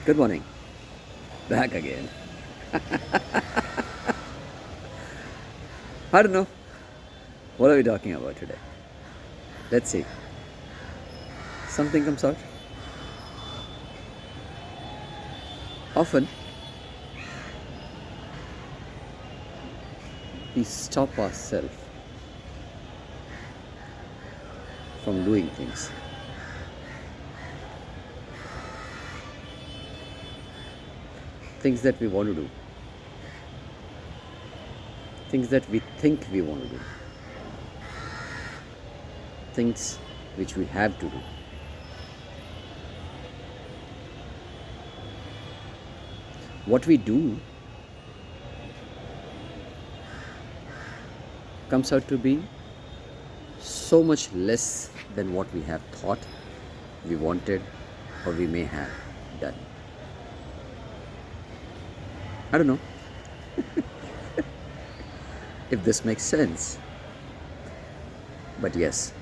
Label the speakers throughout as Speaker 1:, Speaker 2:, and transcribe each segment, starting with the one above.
Speaker 1: Good morning. Back again. I don't know. What are we talking about today? Let's see. Something comes out. Often, we stop ourselves from doing things. Things that we want to do. Things that we think we want to do. Things which we have to do. What we do comes out to be so much less than what we have thought, we wanted, or we may have done. I don't know if this makes sense, but yes,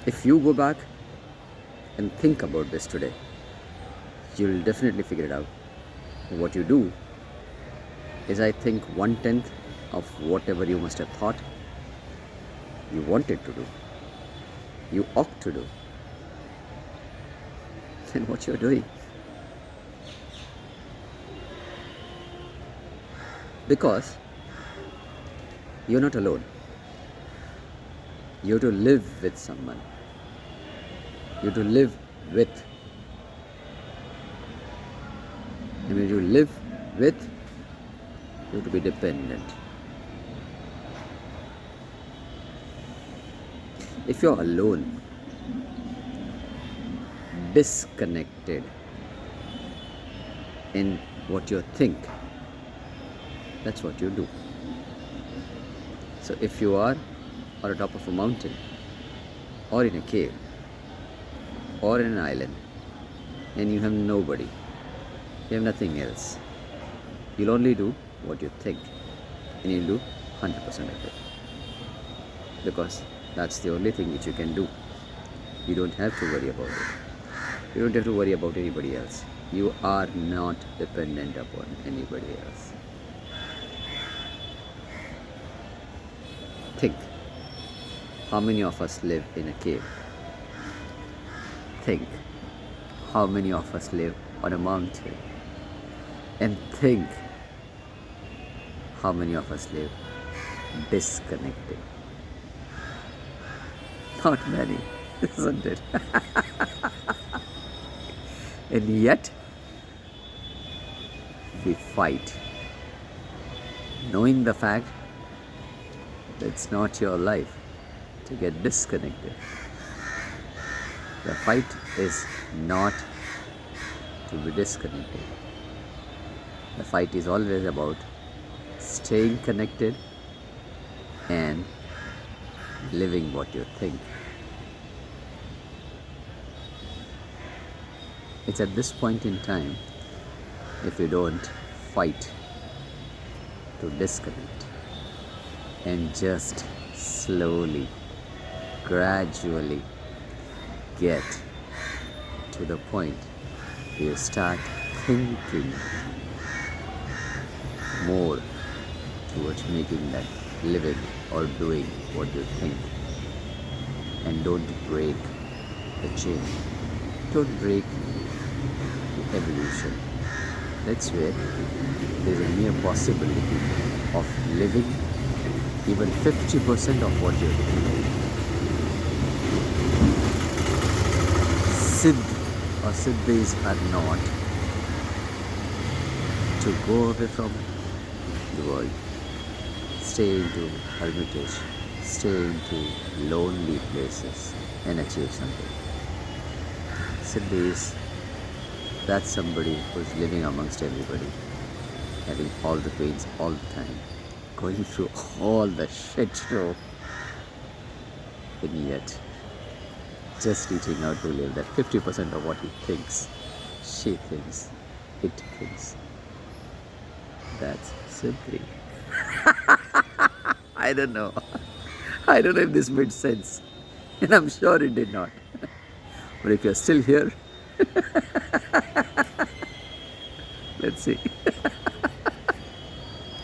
Speaker 1: if you go back and think about this today, you'll definitely figure it out. What you do is, I think, 1/10 of whatever you must have thought you wanted to do, you ought to do, than what you're doing. Because you're not alone. You have to live with someone. You have to live with. And when you live with, you have to be dependent. If you're alone, disconnected in what you think, that's what you do. So if you are on the top of a mountain, or in a cave, or in an island, and you have nobody, you have nothing else, you'll only do what you think, and you'll do 100% of it. Because that's the only thing which you can do. You don't have to worry about it. You don't have to worry about anybody else. You are not dependent upon anybody else. Think, how many of us live in a cave? Think, how many of us live on a mountain? And think, how many of us live disconnected? Not many, isn't it? And yet, we fight, knowing the fact that it's not your life to get disconnected. The fight is not to be disconnected. The fight is always about staying connected and living what you think. It's at this point in time, if you don't fight to disconnect and just slowly, gradually get to the point where you start thinking more towards making that living or doing what you think, and don't break the chain, don't break the evolution. That's where there's a mere possibility of living even 50% of what you're doing. Siddh or Siddhis are not to go away from the world, stay into hermitage, stay into lonely places and achieve something. Siddhis, that's somebody who's living amongst everybody, having all the pains all the time, going through all the shit show, and yet just reaching out to live that 50% of what he thinks, she thinks, it thinks. That's Siddhi. I don't know. I don't know if this made sense. And I'm sure it did not. But if you're still here, Let's see.